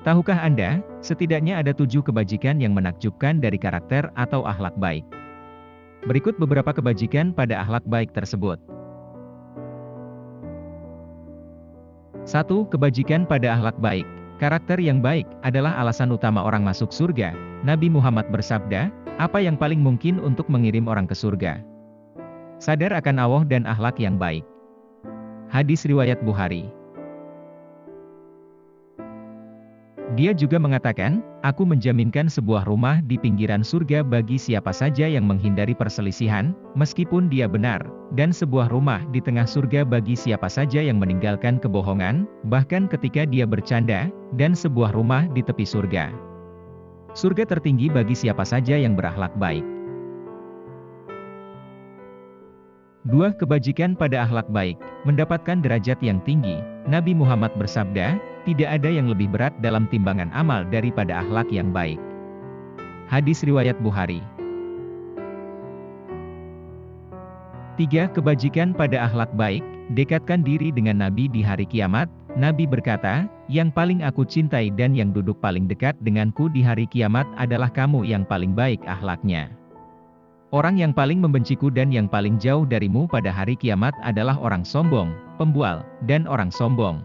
Tahukah Anda, setidaknya ada 7 kebajikan yang menakjubkan dari karakter atau akhlak baik. Berikut beberapa kebajikan pada akhlak baik tersebut. 1. Kebajikan pada akhlak baik. Karakter yang baik adalah alasan utama orang masuk surga. Nabi Muhammad bersabda, apa yang paling mungkin untuk mengirim orang ke surga? Sadar akan Allah dan akhlak yang baik. Hadis riwayat Bukhari. Dia juga mengatakan, aku menjaminkan sebuah rumah di pinggiran surga bagi siapa saja yang menghindari perselisihan, meskipun dia benar, dan sebuah rumah di tengah surga bagi siapa saja yang meninggalkan kebohongan, bahkan ketika dia bercanda, dan sebuah rumah di tepi surga. Surga tertinggi bagi siapa saja yang berakhlak baik. 2. Kebajikan pada akhlak baik, mendapatkan derajat yang tinggi. Nabi Muhammad bersabda, tidak ada yang lebih berat dalam timbangan amal daripada akhlak yang baik. Hadis riwayat Bukhari. 3. Kebajikan pada akhlak baik, dekatkan diri dengan Nabi di hari kiamat. Nabi berkata, yang paling aku cintai dan yang duduk paling dekat denganku di hari kiamat adalah kamu yang paling baik akhlaknya. Orang yang paling membenciku dan yang paling jauh darimu pada hari kiamat adalah orang sombong, pembual, dan orang sombong.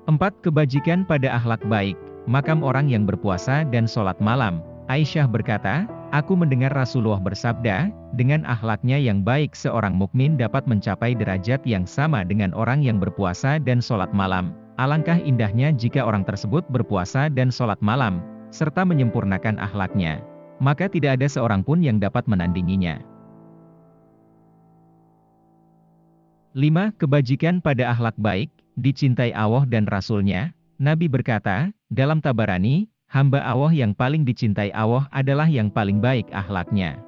4. Kebajikan pada akhlak baik, makam orang yang berpuasa dan sholat malam. Aisyah berkata, aku mendengar Rasulullah bersabda, dengan akhlaknya yang baik seorang mukmin dapat mencapai derajat yang sama dengan orang yang berpuasa dan sholat malam. Alangkah indahnya jika orang tersebut berpuasa dan sholat malam, serta menyempurnakan akhlaknya. Maka tidak ada seorang pun yang dapat menandinginya. 5. Kebajikan pada akhlak baik, dicintai Allah dan Rasul-Nya. Nabi berkata, dalam Tabarani, hamba Allah yang paling dicintai Allah adalah yang paling baik akhlaknya.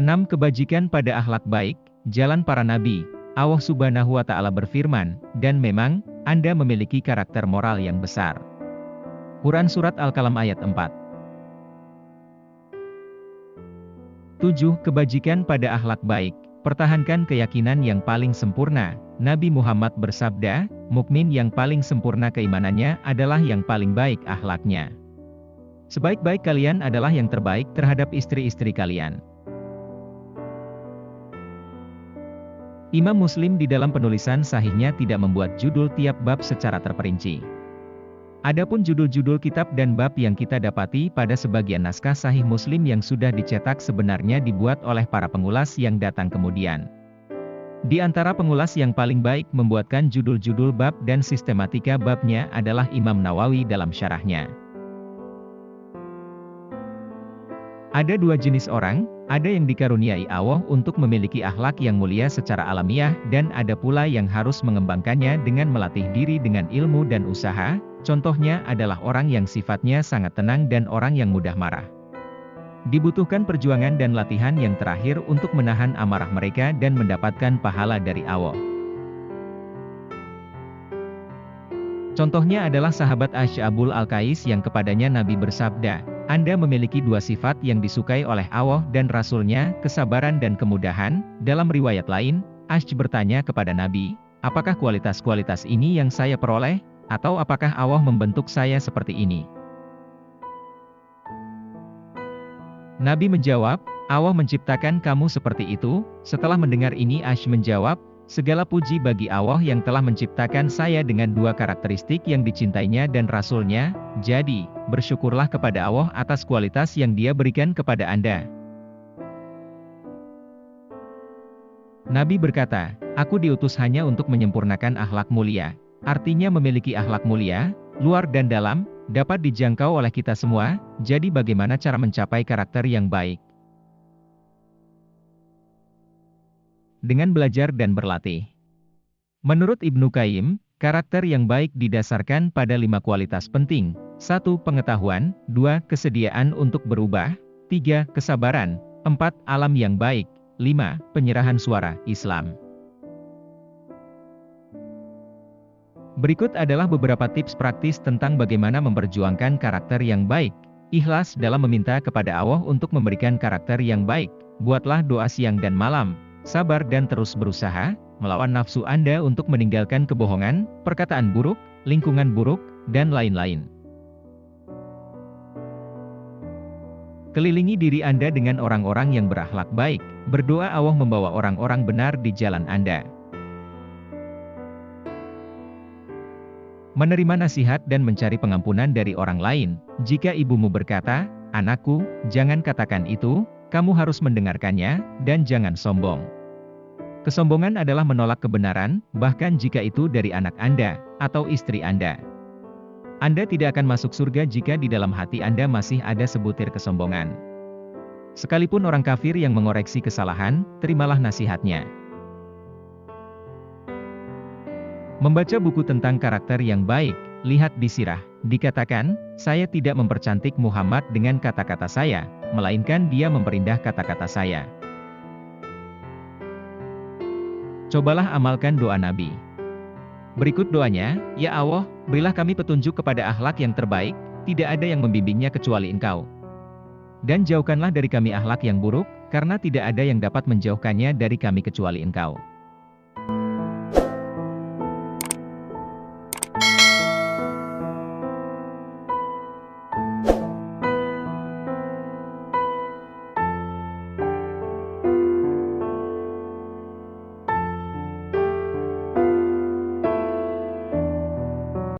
6. Kebajikan pada akhlak baik, jalan para nabi. Allah Subhanahu wa Ta'ala berfirman, dan memang, Anda memiliki karakter moral yang besar. Quran Surat Al-Qalam ayat 4. 7. Kebajikan pada akhlak baik, pertahankan keyakinan yang paling sempurna. Nabi Muhammad bersabda, mukmin yang paling sempurna keimanannya adalah yang paling baik akhlaknya. Sebaik-baik kalian adalah yang terbaik terhadap istri-istri kalian. Imam Muslim di dalam penulisan sahihnya tidak membuat judul tiap bab secara terperinci. Adapun judul-judul kitab dan bab yang kita dapati pada sebagian naskah Sahih Muslim yang sudah dicetak sebenarnya dibuat oleh para pengulas yang datang kemudian. Di antara pengulas yang paling baik membuatkan judul-judul bab dan sistematika babnya adalah Imam Nawawi dalam syarahnya. Ada 2 jenis orang, ada yang dikaruniai Allah untuk memiliki akhlak yang mulia secara alamiah, dan ada pula yang harus mengembangkannya dengan melatih diri dengan ilmu dan usaha. Contohnya adalah orang yang sifatnya sangat tenang dan orang yang mudah marah. Dibutuhkan perjuangan dan latihan yang terakhir untuk menahan amarah mereka dan mendapatkan pahala dari Allah. Contohnya adalah sahabat Asy'abul Al-Qais yang kepadanya Nabi bersabda, Anda memiliki 2 sifat yang disukai oleh Allah dan Rasul-Nya, kesabaran dan kemudahan. Dalam riwayat lain, Asy bertanya kepada Nabi, apakah kualitas-kualitas ini yang saya peroleh? Atau apakah Allah membentuk saya seperti ini? Nabi menjawab, Allah menciptakan kamu seperti itu. Setelah mendengar ini Asy menjawab, segala puji bagi Allah yang telah menciptakan saya dengan 2 karakteristik yang dicintainya dan Rasul-Nya, jadi, bersyukurlah kepada Allah atas kualitas yang Dia berikan kepada Anda. Nabi berkata, aku diutus hanya untuk menyempurnakan akhlak mulia. Artinya memiliki akhlak mulia, luar dan dalam, dapat dijangkau oleh kita semua. Jadi bagaimana cara mencapai karakter yang baik? Dengan belajar dan berlatih. Menurut Ibnu Qayyim, karakter yang baik didasarkan pada 5 kualitas penting. 1. Pengetahuan. 2. Kesediaan untuk berubah. 3. Kesabaran. 4. Alam yang baik. 5. Penyerahan suara Islam. Berikut adalah beberapa tips praktis tentang bagaimana memperjuangkan karakter yang baik. Ikhlas dalam meminta kepada Allah untuk memberikan karakter yang baik. Buatlah doa siang dan malam. sabar dan terus berusaha, melawan nafsu Anda untuk meninggalkan kebohongan, perkataan buruk, lingkungan buruk, dan lain-lain. Kelilingi diri Anda dengan orang-orang yang berakhlak baik, berdoa Allah membawa orang-orang benar di jalan Anda. Menerima nasihat dan mencari pengampunan dari orang lain. Jika ibumu berkata, "Anakku, jangan katakan itu," kamu harus mendengarkannya, dan jangan sombong. Kesombongan adalah menolak kebenaran, bahkan jika itu dari anak Anda, atau istri Anda. Anda tidak akan masuk surga jika di dalam hati Anda masih ada sebutir kesombongan. Sekalipun orang kafir yang mengoreksi kesalahan, terimalah nasihatnya. Membaca buku tentang karakter yang baik, lihat di sirah, dikatakan, "Saya tidak mempercantik Muhammad dengan kata-kata saya, melainkan dia memperindah kata-kata saya." Cobalah amalkan doa Nabi. Berikut doanya, "Ya Allah, berilah kami petunjuk kepada akhlak yang terbaik, tidak ada yang membimbingnya kecuali Engkau. Dan jauhkanlah dari kami akhlak yang buruk, karena tidak ada yang dapat menjauhkannya dari kami kecuali Engkau."